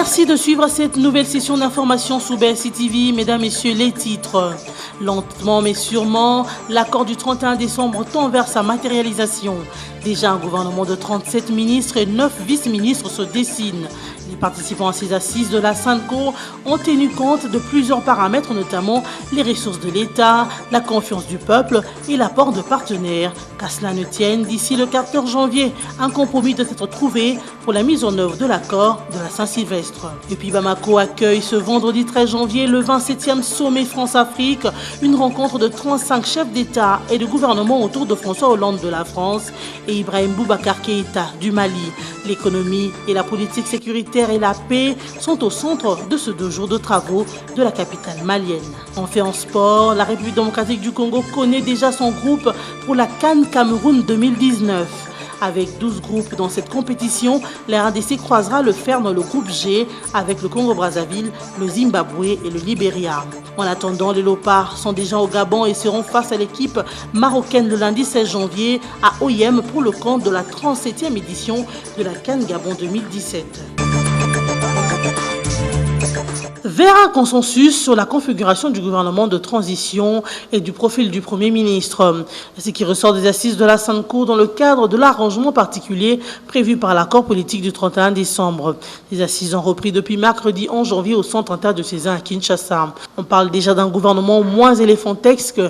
Merci de suivre cette nouvelle session d'information sous BSI TV. Mesdames, Messieurs, les titres. Lentement mais sûrement, l'accord du 31 décembre tend vers sa matérialisation. Déjà un gouvernement de 37 ministres et 9 vice-ministres se dessine. Les participants à ces assises de la Sainte Cour ont tenu compte de plusieurs paramètres, notamment les ressources de l'État, la confiance du peuple et l'apport de partenaires. Qu'à cela ne tienne, d'ici le 14 janvier, un compromis doit être trouvé pour la mise en œuvre de l'accord de la Saint-Sylvestre. Et puis Bamako accueille ce vendredi 13 janvier le 27e sommet France-Afrique, une rencontre de 35 chefs d'État et de gouvernement autour de François Hollande de la France et Ibrahim Boubacar Keïta du Mali. L'économie et la politique sécuritaire et la paix sont au centre de ce 2 jours de travaux de la capitale malienne. Enfin en sport, la République démocratique du Congo connaît déjà son groupe pour la CAN Cameroun 2019. Avec 12 groupes dans cette compétition, la RDC croisera le fer dans le groupe G avec le Congo-Brazzaville, le Zimbabwe et le Libéria. En attendant, les Léopards sont déjà au Gabon et seront face à l'équipe marocaine le lundi 16 janvier à Oyem pour le compte de la 37e édition de la CAN Gabon 2017. Vers un consensus sur la configuration du gouvernement de transition et du profil du Premier ministre. C'est ce qui ressort des assises de la Sainte Cour dans le cadre de l'arrangement particulier prévu par l'accord politique du 31 décembre. Les assises ont repris depuis mercredi 11 janvier au centre interdiocésain à Kinshasa. On parle déjà d'un gouvernement moins éléphantesque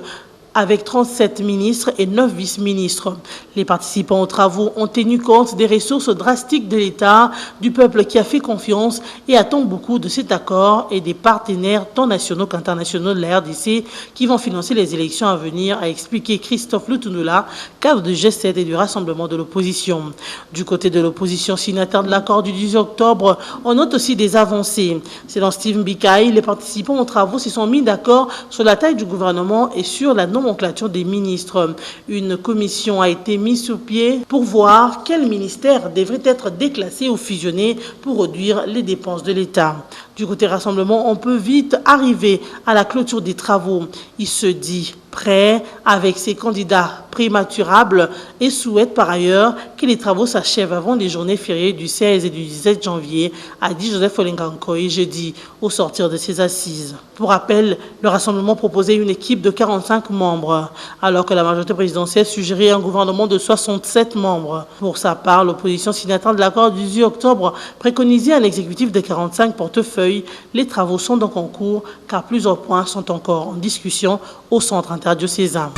avec 37 ministres et 9 vice-ministres. Les participants aux travaux ont tenu compte des ressources drastiques de l'État, du peuple qui a fait confiance et attend beaucoup de cet accord et des partenaires tant nationaux qu'internationaux de la RDC qui vont financer les élections à venir, a expliqué Christophe Lutunula, cadre du G7 et du Rassemblement de l'opposition. Du côté de l'opposition signataire de l'accord du 18 octobre, on note aussi des avancées. Selon Steve Mbikaï, les participants aux travaux se sont mis d'accord sur la taille du gouvernement et sur la nomenclature des ministres. Une commission a été mise sur pied pour voir quels ministères devraient être déclassés ou fusionnés pour réduire les dépenses de l'État. Du côté Rassemblement, on peut vite arriver à la clôture des travaux. Il se dit prêt avec ses candidats prématurables et souhaite par ailleurs que les travaux s'achèvent avant les journées fériées du 16 et du 17 janvier, a dit Joseph Olengankoy jeudi au sortir de ses assises. Pour rappel, le Rassemblement proposait une équipe de 45 membres, alors que la majorité présidentielle suggérait un gouvernement de 67 membres. Pour sa part, l'opposition signataire de l'accord du 18 octobre préconisait un exécutif de 45 portefeuilles. Les travaux sont donc en cours car plusieurs points sont encore en discussion au centre interdiocésain.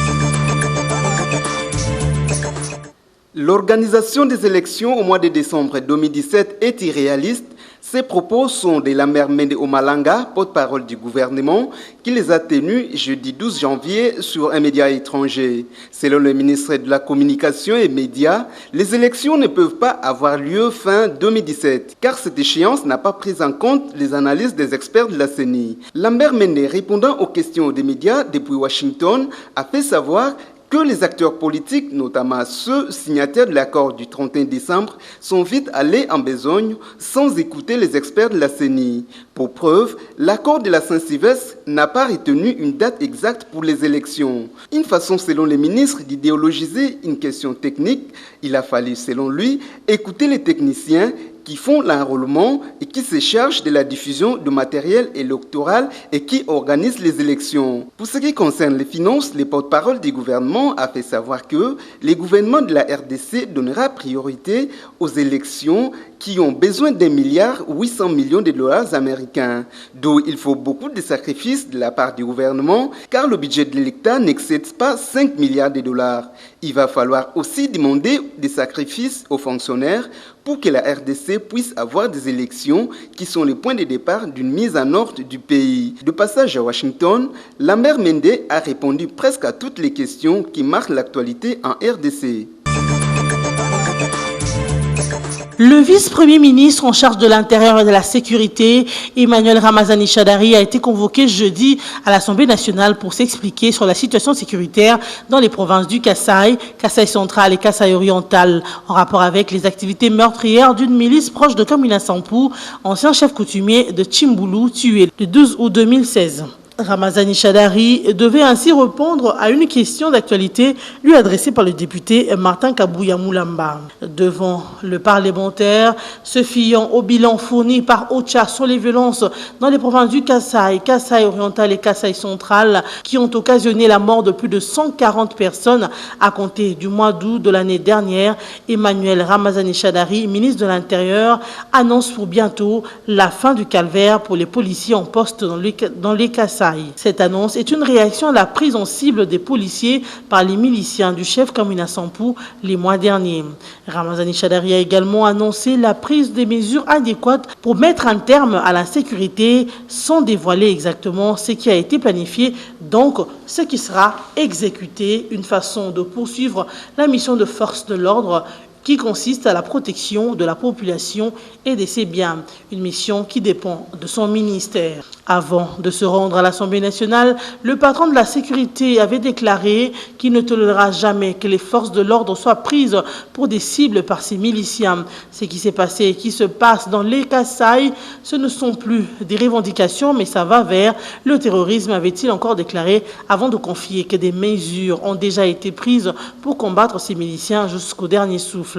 L'organisation des élections au mois de décembre 2017 est irréaliste. Ces propos sont de Lambert Mende Omalanga, porte-parole du gouvernement, qui les a tenus jeudi 12 janvier sur un média étranger. Selon le ministre de la Communication et Médias, les élections ne peuvent pas avoir lieu fin 2017, car cette échéance n'a pas pris en compte les analyses des experts de la CENI. Lambert Mende, répondant aux questions des médias depuis Washington, a fait savoir que les acteurs politiques, notamment ceux signataires de l'accord du 31 décembre, sont vite allés en besogne sans écouter les experts de la CENI. Pour preuve, l'accord de la Saint-Sylvestre n'a pas retenu une date exacte pour les élections. Une façon, selon les ministres, d'idéologiser une question technique, il a fallu, selon lui, écouter les techniciens qui font l'enrôlement et qui se chargent de la diffusion de matériel électoral et qui organisent les élections. Pour ce qui concerne les finances, le porte-parole du gouvernement a fait savoir que le gouvernement de la RDC donnera priorité aux élections qui ont besoin d'1,8 milliard de dollars américains, d'où il faut beaucoup de sacrifices de la part du gouvernement, car le budget de l'État n'excède pas 5 milliards de dollars. Il va falloir aussi demander des sacrifices aux fonctionnaires pour que la RDC puisse avoir des élections qui sont les points de départ d'une mise en ordre du pays. De passage à Washington, Lambert Mende a répondu presque à toutes les questions qui marquent l'actualité en RDC. Le vice-premier ministre en charge de l'Intérieur et de la Sécurité, Emmanuel Ramazani Chadari, a été convoqué jeudi à l'Assemblée nationale pour s'expliquer sur la situation sécuritaire dans les provinces du Kasaï, Kasaï central et Kasaï oriental, en rapport avec les activités meurtrières d'une milice proche de Kamina Sampou, ancien chef coutumier de Tchimboulou, tué le 12 août 2016. Ramazani Chadari devait ainsi répondre à une question d'actualité lui adressée par le député Martin Kabouya Moulamba. Devant le parlementaire, se fiant au bilan fourni par OCHA sur les violences dans les provinces du Kasaï, Kasaï oriental et Kasaï central, qui ont occasionné la mort de plus de 140 personnes à compter du mois d'août de l'année dernière, Emmanuel Ramazani Chadari, ministre de l'Intérieur, annonce pour bientôt la fin du calvaire pour les policiers en poste dans les Kasaï. Cette annonce est une réaction à la prise en cible des policiers par les miliciens du chef Kamwina Sampou les mois derniers. Ramazani Chadari a également annoncé la prise des mesures adéquates pour mettre un terme à l'insécurité sans dévoiler exactement ce qui a été planifié, donc ce qui sera exécuté, une façon de poursuivre la mission de force de l'ordre qui consiste à la protection de la population et de ses biens, une mission qui dépend de son ministère. Avant de se rendre à l'Assemblée nationale, le patron de la sécurité avait déclaré qu'il ne tolérera jamais que les forces de l'ordre soient prises pour des cibles par ces miliciens. Ce qui s'est passé et qui se passe dans les Kasaï, ce ne sont plus des revendications, mais ça va vers le terrorisme, avait-il encore déclaré, avant de confier que des mesures ont déjà été prises pour combattre ces miliciens jusqu'au dernier souffle.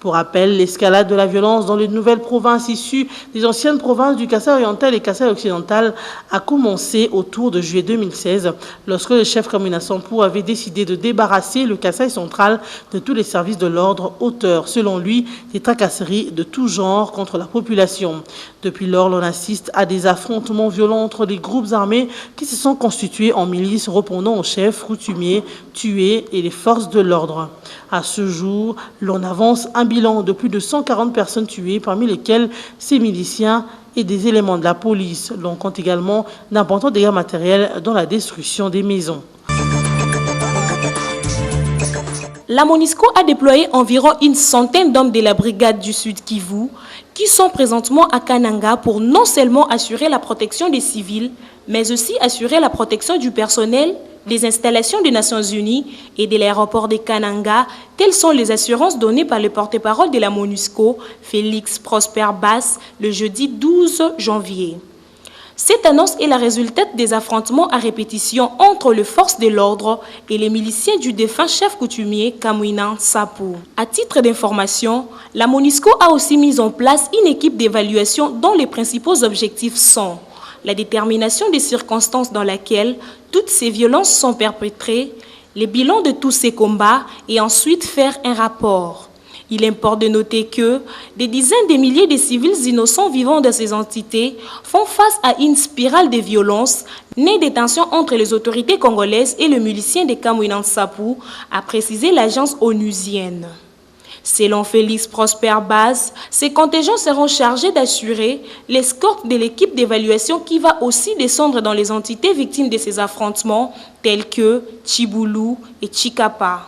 Pour rappel, l'escalade de la violence dans les nouvelles provinces issues des anciennes provinces du Kasaï oriental et Kasaï occidental a commencé autour de juillet 2016, lorsque le chef Kamwina Sampou avait décidé de débarrasser le Kasaï central de tous les services de l'ordre, auteur, selon lui, des tracasseries de tout genre contre la population. Depuis lors, l'on assiste à des affrontements violents entre les groupes armés qui se sont constitués en milices répondant aux chefs coutumiers tués et les forces de l'ordre. À ce jour, l'on avance un bilan de plus de 140 personnes tuées, parmi lesquelles ces miliciens et des éléments de la police. L'on compte également d'importants dégâts matériels dans la destruction des maisons. La MONUSCO a déployé environ une centaine d'hommes de la brigade du Sud Kivu qui sont présentement à Kananga pour non seulement assurer la protection des civils, mais aussi assurer la protection du personnel, des installations des Nations Unies et de l'aéroport de Kananga. Telles sont les assurances données par le porte-parole de la MONUSCO, Félix Prosper Basse, le jeudi 12 janvier. Cette annonce est la résultante des affrontements à répétition entre les forces de l'ordre et les miliciens du défunt chef coutumier Kamwina Sampou. À titre d'information, la MONUSCO a aussi mis en place une équipe d'évaluation dont les principaux objectifs sont la détermination des circonstances dans lesquelles toutes ces violences sont perpétrées, les bilans de tous ces combats et ensuite faire un rapport. Il importe de noter que des dizaines de milliers de civils innocents vivant dans ces entités font face à une spirale de violence née des tensions entre les autorités congolaises et le milicien de Kamwina Sampou, a précisé l'agence onusienne. Selon Félix Prosper Basse, ces contingents seront chargés d'assurer l'escorte de l'équipe d'évaluation qui va aussi descendre dans les entités victimes de ces affrontements tels que Tchiboulou et Tchikapa.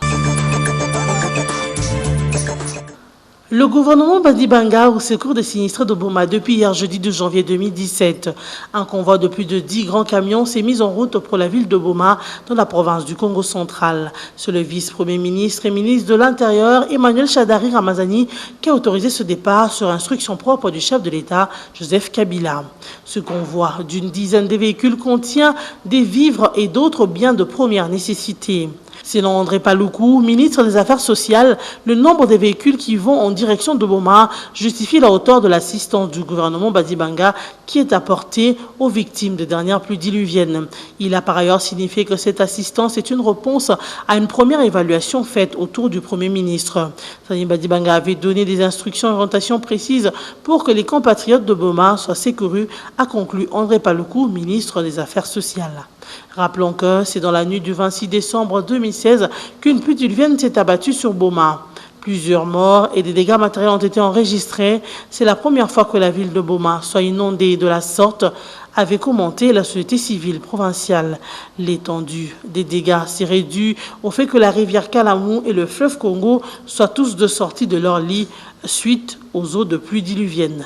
Le gouvernement Badibanga au secours des sinistrés de Boma depuis hier jeudi 2 janvier 2017. Un convoi de plus de 10 grands camions s'est mis en route pour la ville de Boma dans la province du Congo central. C'est le vice-premier ministre et ministre de l'Intérieur Emmanuel Chadari Ramazani qui a autorisé ce départ sur instruction propre du chef de l'État Joseph Kabila. Ce convoi d'une dizaine de véhicules contient des vivres et d'autres biens de première nécessité. Selon André Paloukou, ministre des Affaires sociales, le nombre de véhicules qui vont en direction de Boma justifie la hauteur de l'assistance du gouvernement Badibanga qui est apportée aux victimes des dernières pluies diluviennes. Il a par ailleurs signifié que cette assistance est une réponse à une première évaluation faite autour du Premier ministre. Sani Badibanga avait donné des instructions et orientations précises pour que les compatriotes de Boma soient secourus, a conclu André Paloukou, ministre des Affaires sociales. Rappelons que c'est dans la nuit du 26 décembre 2016 qu'une pluie diluvienne s'est abattue sur Boma. Plusieurs morts et des dégâts matériels ont été enregistrés. C'est la première fois que la ville de Boma soit inondée de la sorte, avait commenté la société civile provinciale. L'étendue des dégâts serait due au fait que la rivière Kalamou et le fleuve Congo soient tous deux sortis de leur lit suite aux eaux de pluie diluvienne.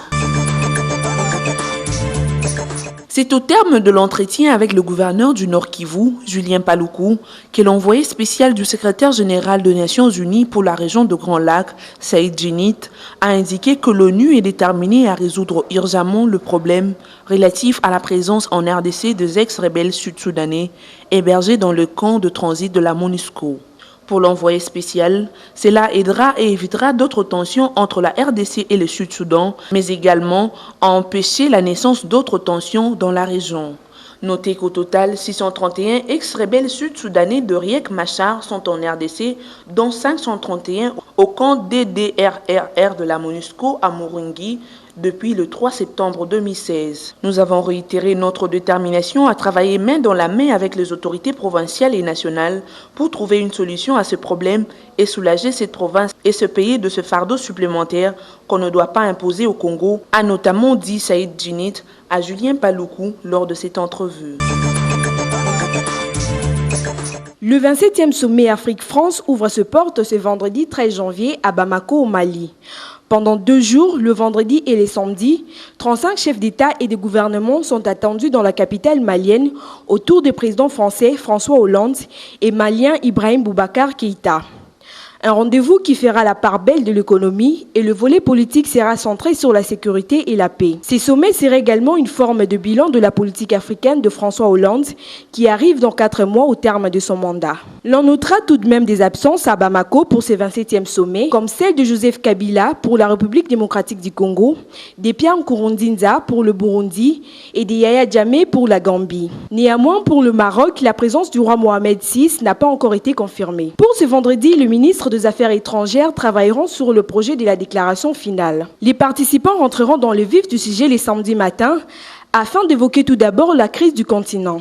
C'est au terme de l'entretien avec le gouverneur du Nord Kivu, Julien Paluku, que l'envoyé spécial du secrétaire général des Nations Unies pour la région de Grand Lac, Saïd Djinnit, a indiqué que l'ONU est déterminée à résoudre urgemment le problème relatif à la présence en RDC des ex-rebelles sud-soudanais hébergés dans le camp de transit de la MONUSCO. Pour l'envoyé spécial, cela aidera et évitera d'autres tensions entre la RDC et le Sud-Soudan, mais également à empêcher la naissance d'autres tensions dans la région. Notez qu'au total, 631 ex-rebelles sud-soudanais de Riek Machar sont en RDC, dont 531 au camp DDRRR de la MONUSCO à Morunghi, depuis le 3 septembre 2016. Nous avons réitéré notre détermination à travailler main dans la main avec les autorités provinciales et nationales pour trouver une solution à ce problème et soulager cette province et se payer de ce fardeau supplémentaire qu'on ne doit pas imposer au Congo, a notamment dit Saïd Djinnit à Julien Paluku lors de cette entrevue. Le 27e sommet Afrique-France ouvre ses portes ce vendredi 13 janvier à Bamako au Mali. Pendant 2 jours, le vendredi et les samedis, 35 chefs d'État et de gouvernement sont attendus dans la capitale malienne autour des présidents français François Hollande et malien Ibrahim Boubacar Keïta. Un rendez-vous qui fera la part belle de l'économie et le volet politique sera centré sur la sécurité et la paix. Ces sommets seraient également une forme de bilan de la politique africaine de François Hollande qui arrive dans 4 mois au terme de son mandat. L'on notera tout de même des absences à Bamako pour ce 27e sommet, comme celle de Joseph Kabila pour la République démocratique du Congo, de Pierre Nkurunziza pour le Burundi et de Yaya Jammeh pour la Gambie. Néanmoins, pour le Maroc, la présence du roi Mohamed VI n'a pas encore été confirmée. Pour ce vendredi, le ministre des Affaires étrangères travailleront sur le projet de la déclaration finale. Les participants rentreront dans le vif du sujet les samedis matins afin d'évoquer tout d'abord la crise du continent.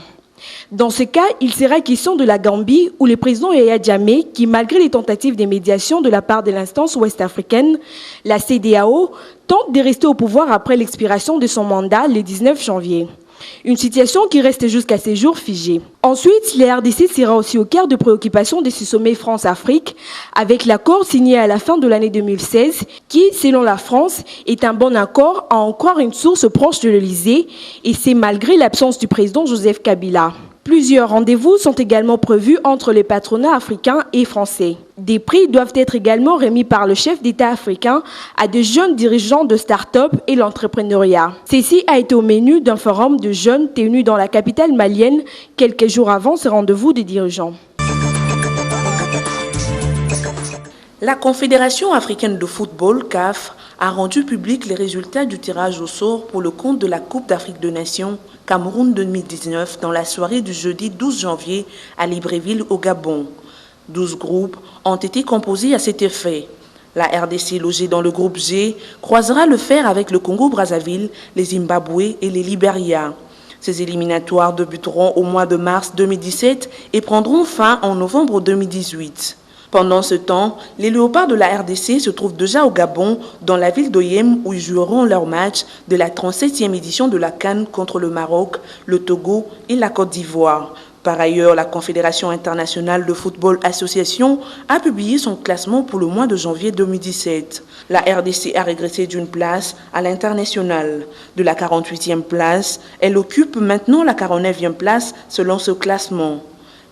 Dans ce cas, il sera question de la Gambie où le président Yaya Jammeh, qui malgré les tentatives de médiation de la part de l'instance ouest-africaine, la CEDEAO, tente de rester au pouvoir après l'expiration de son mandat le 19 janvier. Une situation qui reste jusqu'à ces jours figée. Ensuite, la RDC sera aussi au cœur de préoccupations de ce sommet France-Afrique avec l'accord signé à la fin de l'année 2016 qui, selon la France, est un bon accord à en croire une source proche de l'Elysée et c'est malgré l'absence du président Joseph Kabila. Plusieurs rendez-vous sont également prévus entre les patronats africains et français. Des prix doivent être également remis par le chef d'État africain à de jeunes dirigeants de start-up et l'entrepreneuriat. Ceci a été au menu d'un forum de jeunes tenu dans la capitale malienne quelques jours avant ce rendez-vous des dirigeants. La Confédération africaine de football, CAF, a rendu public les résultats du tirage au sort pour le compte de la Coupe d'Afrique des Nations Cameroun 2019 dans la soirée du jeudi 12 janvier à Libreville au Gabon. 12 groupes ont été composés à cet effet. La RDC logée dans le groupe G croisera le fer avec le Congo-Brazzaville, les Zimbabwe et les Libéria. Ces éliminatoires débuteront au mois de mars 2017 et prendront fin en novembre 2018. Pendant ce temps, les Léopards de la RDC se trouvent déjà au Gabon, dans la ville d'Oyem, où ils joueront leur match de la 37e édition de la CAN contre le Maroc, le Togo et la Côte d'Ivoire. Par ailleurs, la Confédération internationale de football association a publié son classement pour le mois de janvier 2017. La RDC a régressé d'une place à l'international. De la 48e place, elle occupe maintenant la 49e place selon ce classement.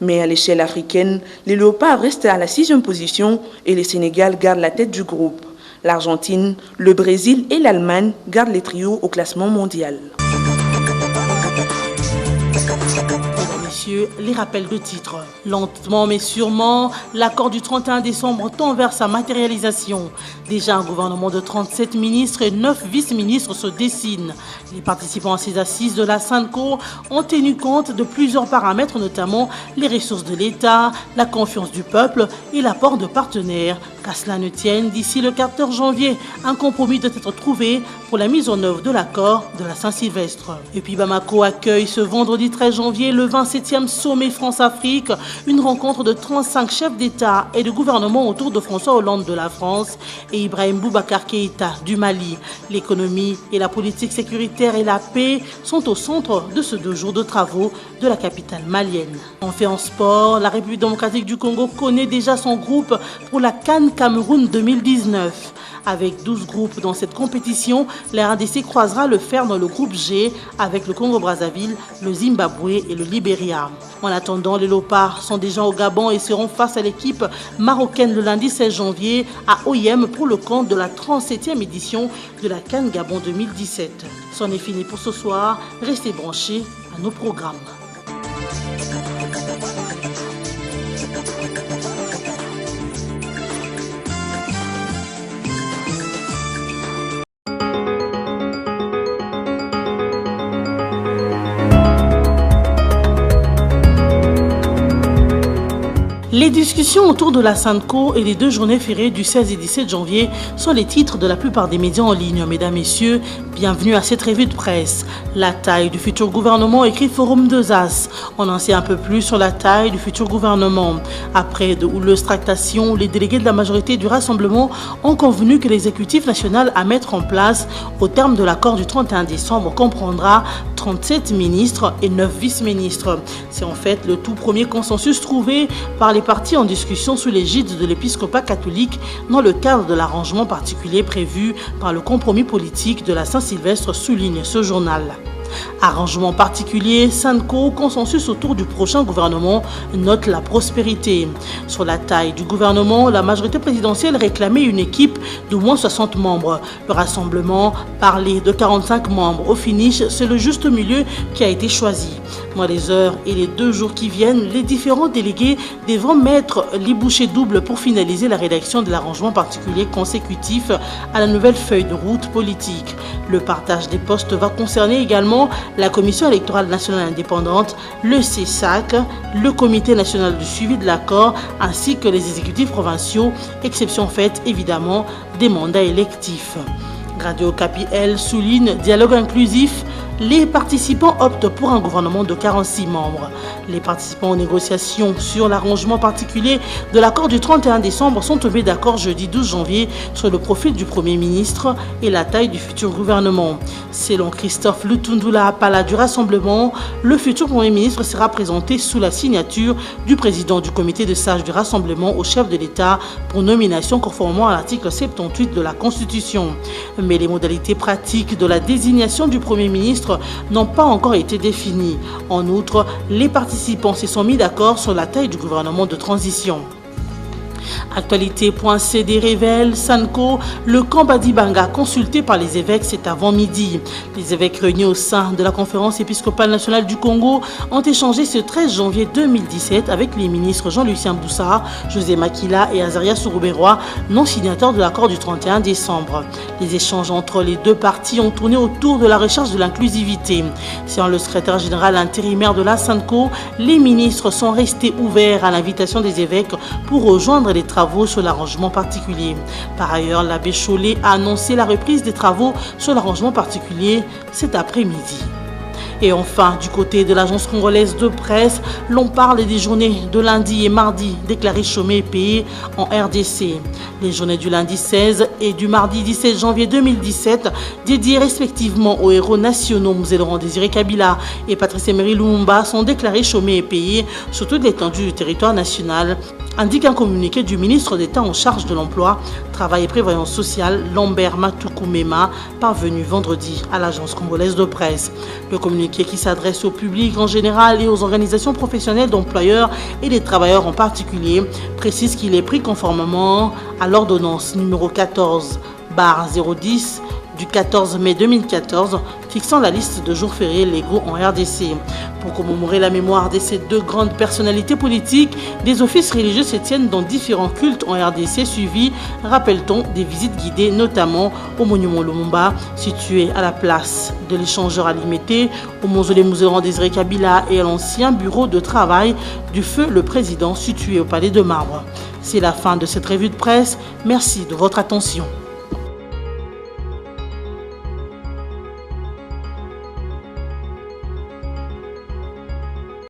Mais à l'échelle africaine, les Léopards restent à la 6e position et le Sénégal garde la tête du groupe. L'Argentine, le Brésil et l'Allemagne gardent les trios au classement mondial. Les rappels de titres. Lentement mais sûrement, l'accord du 31 décembre tend vers sa matérialisation. Déjà un gouvernement de 37 ministres et 9 vice-ministres se dessine. Les participants à ces assises de la Sainte Cour ont tenu compte de plusieurs paramètres, notamment les ressources de l'État, la confiance du peuple et l'apport de partenaires. Qu'à cela ne tienne, d'ici le 14 janvier, un compromis doit être trouvé pour la mise en œuvre de l'accord de la Saint-Sylvestre. Et puis Bamako accueille ce vendredi 13 janvier le 27e sommet France-Afrique, une rencontre de 35 chefs d'État et de gouvernement autour de François Hollande de la France et Ibrahim Boubacar Keïta du Mali. L'économie et la politique sécuritaire et la paix sont au centre de ce 2 jours de travaux de la capitale malienne. En fait en sport, la République démocratique du Congo connaît déjà son groupe pour la CAN Cameroun 2019. Avec 12 groupes dans cette compétition, la RDC croisera le fer dans le groupe G avec le Congo-Brazzaville, le Zimbabwe et le Libéria. En attendant, les Léopards sont déjà au Gabon et seront face à l'équipe marocaine le lundi 16 janvier à Oyem pour le compte de la 37e édition de la CAN Gabon 2017. C'en est fini pour ce soir. Restez branchés à nos programmes. Les discussions autour de la SANCO et les 2 journées fériées du 16 et 17 janvier sont les titres de la plupart des médias en ligne. Mesdames, Messieurs, bienvenue à cette revue de presse. La taille du futur gouvernement, écrit Forum 2As. On en sait un peu plus sur la taille du futur gouvernement. Après de houleuses tractations, les délégués de la majorité du Rassemblement ont convenu que l'exécutif national à mettre en place au terme de l'accord du 31 décembre comprendra 37 ministres et 9 vice-ministres. C'est en fait le tout premier consensus trouvé par les partis en discussion sous l'égide de l'épiscopat catholique dans le cadre de l'arrangement particulier prévu par le compromis politique de la Saint-Sylvestre, souligne ce journal. Arrangement particulier, SANCO, consensus autour du prochain gouvernement, note la prospérité. Sur la taille du gouvernement, la majorité présidentielle réclamait une équipe de moins 60 membres. Le Rassemblement parlait de 45 membres. Au finish, c'est le juste milieu qui a été choisi. Dans les heures et les 2 jours qui viennent, les différents délégués devront mettre les bouchées doubles pour finaliser la rédaction de l'arrangement particulier consécutif à la nouvelle feuille de route politique. Le partage des postes va concerner également la Commission électorale nationale indépendante, le CESAC, le Comité national du suivi de l'accord ainsi que les exécutifs provinciaux, exception faite évidemment des mandats électifs. Radio Okapi, elle, souligne dialogue inclusif. Les participants optent pour un gouvernement de 46 membres. Les participants aux négociations sur l'arrangement particulier de l'accord du 31 décembre sont tombés d'accord jeudi 12 janvier sur le profil du Premier ministre et la taille du futur gouvernement. Selon Christophe Lutundula Apala du Rassemblement, le futur Premier ministre sera présenté sous la signature du président du comité de sages du Rassemblement au chef de l'État pour nomination conformément à l'article 78 de la Constitution. Mais les modalités pratiques de la désignation du Premier ministre n'ont pas encore été définies. En outre, les participants se sont mis d'accord sur la taille du gouvernement de transition. Actualité.cd révèle SANCO, le camp Badibanga consulté par les évêques, c'est avant midi. Les évêques réunis au sein de la conférence épiscopale nationale du Congo ont échangé ce 13 janvier 2017 avec les ministres Jean-Lucien Boussard, José Makila et Azaria Sourouberois, non signataires de l'accord du 31 décembre. Les échanges entre les 2 parties ont tourné autour de la recherche de l'inclusivité. Selon le secrétaire général intérimaire de la SANCO, les ministres sont restés ouverts à l'invitation des évêques pour rejoindre les travaux sur l'arrangement particulier. Par ailleurs, l'abbé Chollet a annoncé la reprise des travaux sur l'arrangement particulier cet après-midi. Et enfin, du côté de l'agence congolaise de presse, l'on parle des journées de lundi et mardi déclarées chômées et payées en RDC. Les journées du lundi 16 et du mardi 17 janvier 2017, dédiées respectivement aux héros nationaux Mzee Laurent Désiré Kabila et Patrice Emery Lumumba, sont déclarées chômées et payées sur toute l'étendue du territoire national, indique un communiqué du ministre d'État en charge de l'emploi, travail et prévoyance sociale, Lambert Matoukoumema, parvenu vendredi à l'agence congolaise de presse. Le communiqué, qui s'adresse au public en général et aux organisations professionnelles d'employeurs et des travailleurs en particulier, précise qu'il est pris conformément à l'ordonnance numéro 14/010 du 14 mai 2014 fixant la liste de jours fériés légaux en RDC. Pour commémorer la mémoire de ces 2 grandes personnalités politiques, des offices religieux se tiennent dans différents cultes en RDC suivis, rappelle-t-on, des visites guidées notamment au monument Lumumba situé à la place de l'échangeur à Limité, au mausolée Mzee Laurent Désiré Kabila et à l'ancien bureau de travail du feu le président situé au Palais de Marbre. C'est la fin de cette revue de presse. Merci de votre attention.